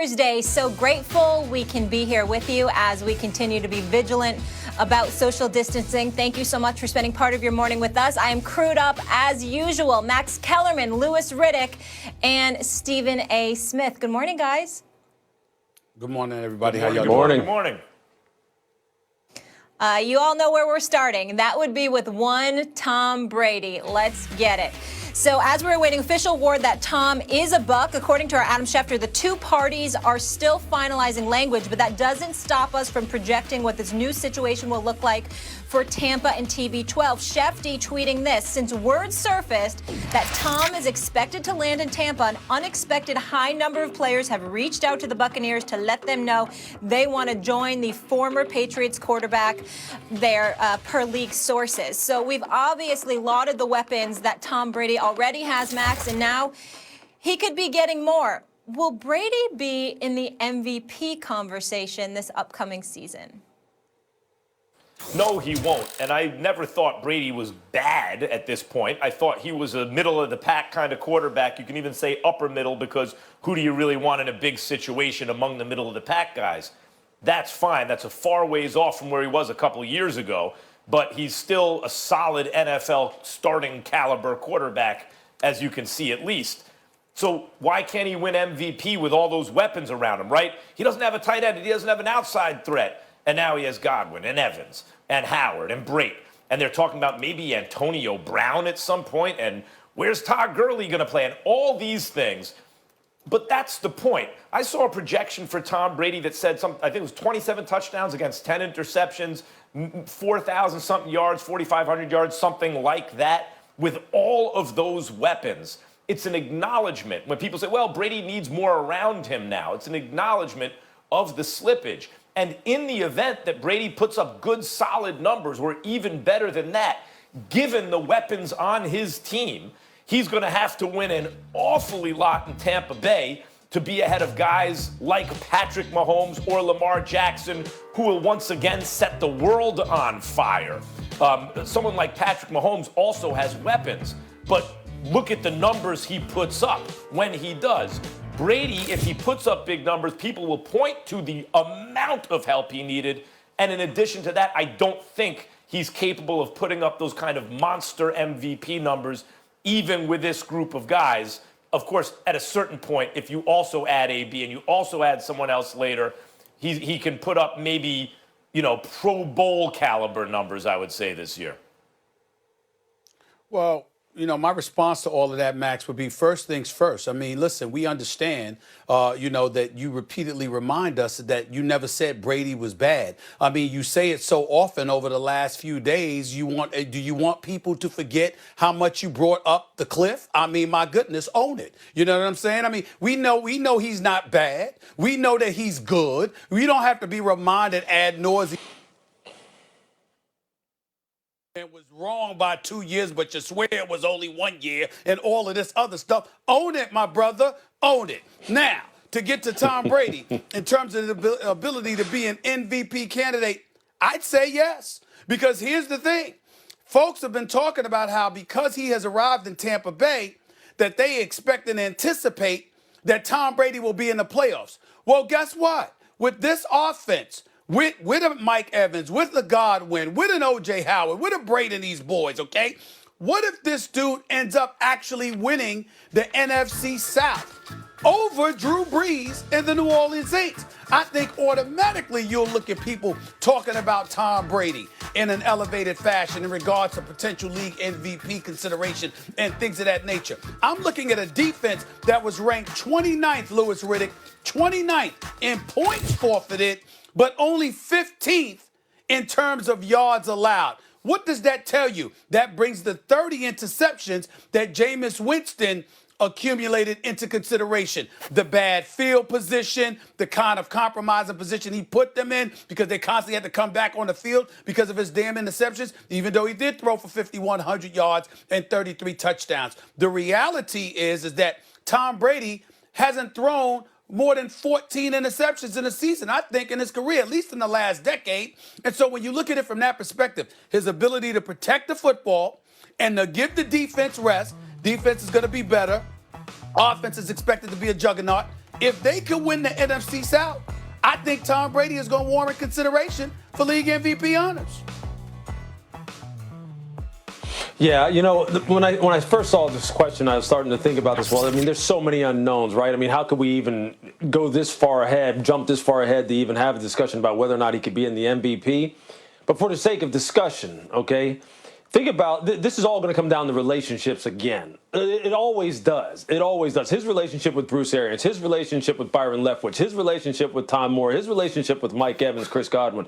Thursday. So grateful we can be here with you as we continue to be vigilant about social distancing. Thank you so much for spending part of your morning with us. I am crewed up as usual. Max Kellerman, Lewis Riddick, and Stephen A. Smith. Good morning, guys. Good morning, everybody. Good morning. How y'all Good doing? morning. You all know where we're starting. That would be with one Tom Brady. Let's get it. So as we're awaiting official word that Tom is a Buck, according to our Adam Schefter, the two parties are still finalizing language, but that doesn't stop us from projecting what this new situation will look like for Tampa and TB12. Shefty tweeting this: since word surfaced that Tom is expected to land in Tampa, an unexpected high number of players have reached out to the Buccaneers to let them know they want to join the former Patriots quarterback there, per league sources. So we've obviously lauded the weapons that Tom Brady already has, Max, and now he could be getting more. Will Brady be in the MVP conversation this upcoming season? No, he won't. And I never thought Brady was bad at this point. I thought he was a middle-of-the-pack kind of quarterback. You can even say upper middle, because who do you really want in a big situation among the middle-of-the-pack guys? That's fine. That's a far ways off from where he was a couple of years ago. But he's still a solid NFL starting caliber quarterback, as you can see at least. So why can't he win MVP with all those weapons around him, right? He doesn't have a tight end. He doesn't have an outside threat. And now he has Godwin and Evans and Howard and Brate. And they're talking about maybe Antonio Brown at some point. And where's Todd Gurley going to play? And all these things. But that's the point. I saw a projection for Tom Brady that said I think it was 27 touchdowns against 10 interceptions, 4,000 something yards, 4,500 yards, something like that. With all of those weapons, it's an acknowledgement. When people say, well, Brady needs more around him now, it's an acknowledgement of the slippage. And in the event that Brady puts up good, solid numbers, or even better than that, given the weapons on his team, he's going to have to win an awfully lot in Tampa Bay to be ahead of guys like Patrick Mahomes or Lamar Jackson, who will once again set the world on fire. Someone like Patrick Mahomes also has weapons, but look at the numbers he puts up when he does. Brady, if he puts up big numbers, people will point to the amount of help he needed. And in addition to that, I don't think he's capable of putting up those kind of monster MVP numbers, even with this group of guys. Of course, at a certain point, if you also add AB and you also add someone else later, he can put up maybe, Pro Bowl caliber numbers, I would say, this year. Well, my response to all of that, Max, would be first things first. I mean, listen, we understand, that you repeatedly remind us that you never said Brady was bad. I mean, you say it so often over the last few days. Do you want people to forget how much you brought up the cliff? I mean, my goodness, own it. You know what I'm saying? I mean, we know he's not bad. We know that he's good. We don't have to be reminded ad nauseum. It was wrong by 2 years, but you swear it was only 1 year and all of this other stuff. Own it, my brother. Own it. Now, to get to Tom Brady, in terms of the ability to be an MVP candidate, I'd say yes. Because here's the thing. Folks have been talking about how because he has arrived in Tampa Bay, that they expect and anticipate that Tom Brady will be in the playoffs. Well, guess what? With this offense, with a Mike Evans, with a Godwin, with an O.J. Howard, with a Brady and these boys, okay? What if this dude ends up actually winning the NFC South over Drew Brees and the New Orleans Saints? I think automatically you'll look at people talking about Tom Brady in an elevated fashion in regards to potential league MVP consideration and things of that nature. I'm looking at a defense that was ranked 29th, Lewis Riddick, 29th in points forfeited, but only 15th in terms of yards allowed. What does that tell you? That brings the 30 interceptions that Jameis Winston accumulated into consideration. The bad field position, the kind of compromising position he put them in because they constantly had to come back on the field because of his damn interceptions, even though he did throw for 5,100 yards and 33 touchdowns. The reality is that Tom Brady hasn't thrown more than 14 interceptions in a season, I think, in his career, at least in the last decade. And so when you look at it from that perspective, his ability to protect the football and to give the defense rest, defense is going to be better. Offense is expected to be a juggernaut. if they could win the NFC South, I think Tom Brady is going to warrant consideration for league MVP honors. Yeah, you know, when I first saw this question, I was starting to think about this. Well, I mean, there's so many unknowns, right? I mean, how could we even go this far ahead, jump this far ahead to even have a discussion about whether or not he could be in the MVP? But for the sake of discussion, okay, think about this is all going to come down to relationships again. It always does. It always does. His relationship with Bruce Arians, his relationship with Byron Leftwich, his relationship with Tom Moore, his relationship with Mike Evans, Chris Godwin.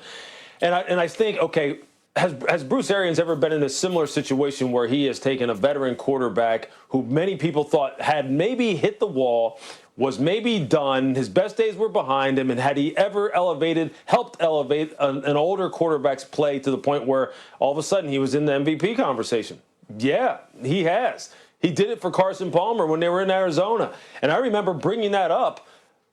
And I think, okay, has Bruce Arians ever been in a similar situation where he has taken a veteran quarterback who many people thought had maybe hit the wall, was maybe done, his best days were behind him, and had he ever helped elevate an older quarterback's play to the point where all of a sudden he was in the MVP conversation? Yeah, he has. He did it for Carson Palmer when they were in Arizona. And I remember bringing that up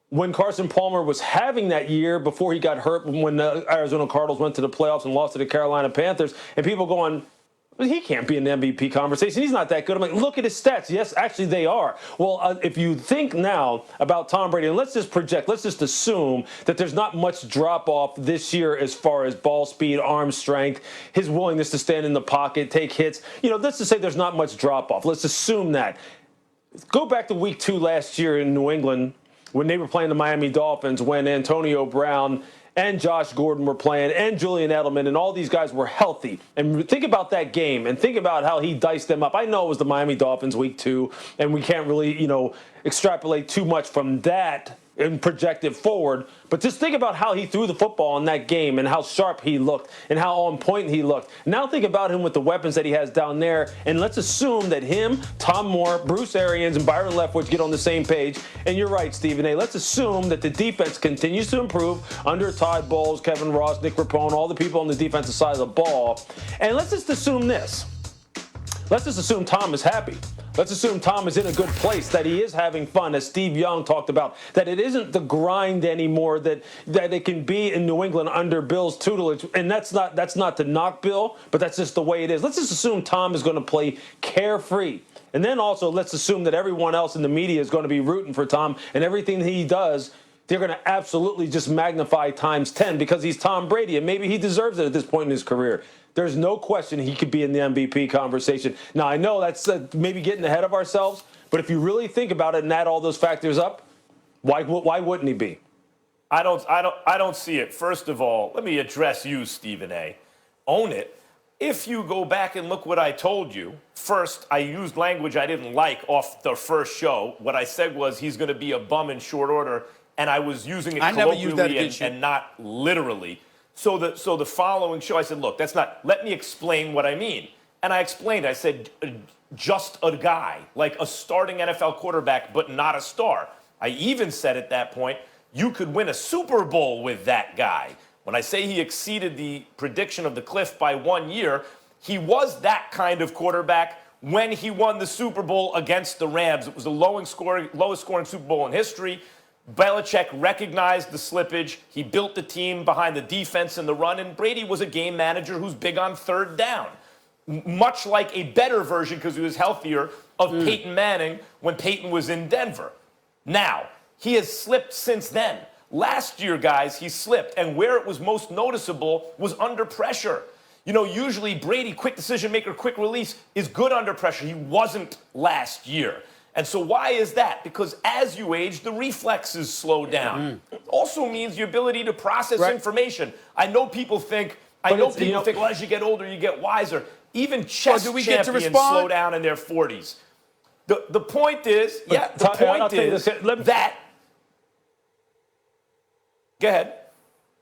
when Carson Palmer was having that year before he got hurt when the Arizona Cardinals went to the playoffs and lost to the Carolina Panthers, and people going, he can't be in the MVP conversation. He's not that good. I'm like, look at his stats. Yes, actually they are. Well, if you think now about Tom Brady, and let's just project, let's just assume that there's not much drop-off this year as far as ball speed, arm strength, his willingness to stand in the pocket, take hits. You know, let's just say there's not much drop-off. Let's assume that. Go back to week 2 last year in New England, when they were playing the Miami Dolphins, when Antonio Brown and Josh Gordon were playing and Julian Edelman and all these guys were healthy. And think about that game and think about how he diced them up. I know it was the Miami Dolphins week 2, and we can't really, extrapolate too much from that and project it forward. But just think about how he threw the football in that game and how sharp he looked and how on point he looked. Now think about him with the weapons that he has down there, and let's assume that him, Tom Moore, Bruce Arians, and Byron Leftwich get on the same page. And you're right, Stephen A. Let's assume that the defense continues to improve under Todd Bowles, Kevin Ross, Nick Rapone, all the people on the defensive side of the ball. And let's just assume this. Let's just assume Tom is happy. Let's assume Tom is in a good place, that he is having fun, as Steve Young talked about, that it isn't the grind anymore that it can be in New England under Bill's tutelage. And that's not to knock Bill, but that's just the way it is. Let's just assume Tom is going to play carefree. And then also let's assume that everyone else in the media is going to be rooting for Tom, and everything he does, they're going to absolutely just magnify times 10 because he's Tom Brady, and maybe he deserves it at this point in his career. There's no question he could be in the MVP conversation. Now, I know that's maybe getting ahead of ourselves, but if you really think about it and add all those factors up, why wouldn't he be? I don't see it. First of all, let me address you, Stephen A. Own it. If you go back and look what I told you, first, I used language I didn't like off the first show. What I said was he's going to be a bum in short order, and I was using it colloquially and not literally. So the following show, I said, look, that's not, let me explain what I mean. And I explained, I said, just a guy, like a starting NFL quarterback, but not a star. I even said at that point, you could win a Super Bowl with that guy. When I say he exceeded the prediction of the cliff by 1 year, he was that kind of quarterback when he won the Super Bowl against the Rams. It was the lowest scoring Super Bowl in history. Belichick recognized the slippage. He built the team behind the defense and the run, and Brady was a game manager who's big on third down. Much like a better version, because he was healthier, of Peyton Manning when Peyton was in Denver. Now, he has slipped since then. Last year, guys, he slipped, and where it was most noticeable was under pressure. You know, usually Brady, quick decision maker, quick release, is good under pressure. He wasn't last year. And so why is that? Because as you age, the reflexes slow down. Also means your ability to process information. I know people think, well, as you get older, you get wiser. Even chess champions slow down in their 40s. The point is, that. Go ahead.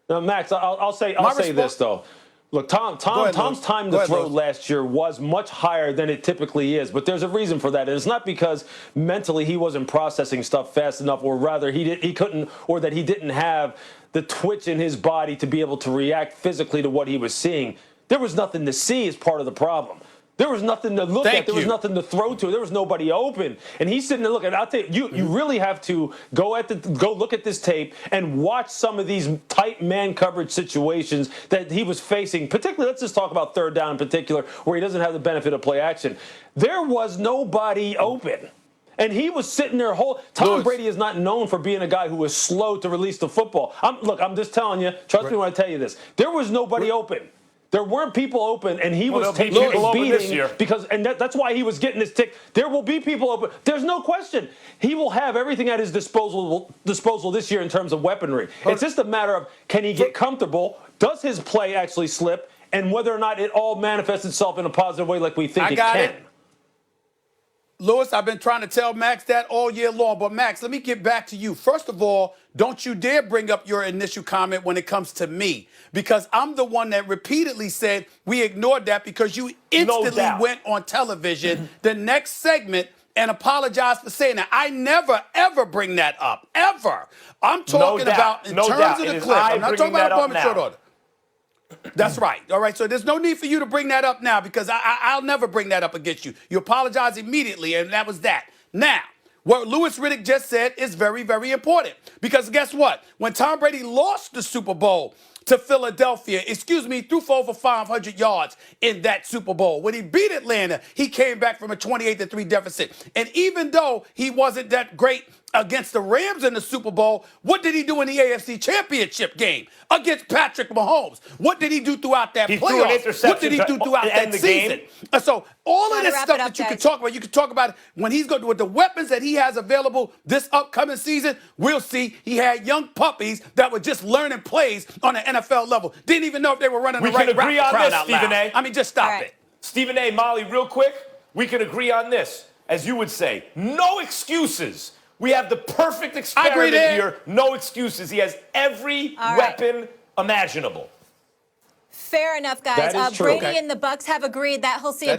Now, Max, I'll say this, though. Look, Tom's time to throw last year was much higher than it typically is, but there's a reason for that. And it's not because mentally he wasn't processing stuff fast enough, or rather he couldn't, or that he didn't have the twitch in his body to be able to react physically to what he was seeing. There was nothing to see as part of the problem. There was nothing to look at. There was nothing to throw to. There was nobody open. And he's sitting there looking. I'll tell you, you really have to go look at this tape and watch some of these tight man coverage situations that he was facing. Particularly, let's just talk about third down in particular, where he doesn't have the benefit of play action. There was nobody open. And he was sitting there Tom Lewis. Brady is not known for being a guy who is slow to release the football. I'm just telling you, trust me when I tell you this. There was nobody open. There weren't people open, and he was taking a beating that's why he was getting this tick. There will be people open. There's no question. He will have everything at his disposal this year in terms of weaponry. It's just a matter of, can he get comfortable? Does his play actually slip? And whether or not it all manifests itself in a positive way like we think it can. Lewis, I've been trying to tell Max that all year long. But, Max, let me get back to you. First of all, don't you dare bring up your initial comment when it comes to me, because I'm the one that repeatedly said we ignored that because you instantly went on television the next segment and apologized for saying that. I never, ever bring that up, ever. I'm talking about in terms of the clip. I'm not talking about appointment short order. That's right. All right. So there's no need for you to bring that up now because I'll never bring that up against you. You apologize immediately, and that was that. Now, what Louis Riddick just said is very, very important because guess what? When Tom Brady lost the Super Bowl to Philadelphia, threw for over 500 yards in that Super Bowl. When he beat Atlanta, he came back from a 28-3 deficit. And even though he wasn't that great against the Rams in the Super Bowl, what did he do in the AFC Championship game against Patrick Mahomes? What did he do throughout that playoff? What did he do throughout that season? And so all of this stuff that you can talk about, you can talk about when he's going to, with the weapons that he has available this upcoming season, we'll see. He had young puppies that were just learning plays on an NFL level. Didn't even know if they were running the right route. We can agree on this, Stephen A. I mean, just stop it. Stephen A, Molly, real quick, we can agree on this. As you would say, no excuses. We have the perfect experiment here. No excuses. He has every weapon imaginable. Fair enough, guys. That is true. Brady and the Bucs have agreed that he'll see a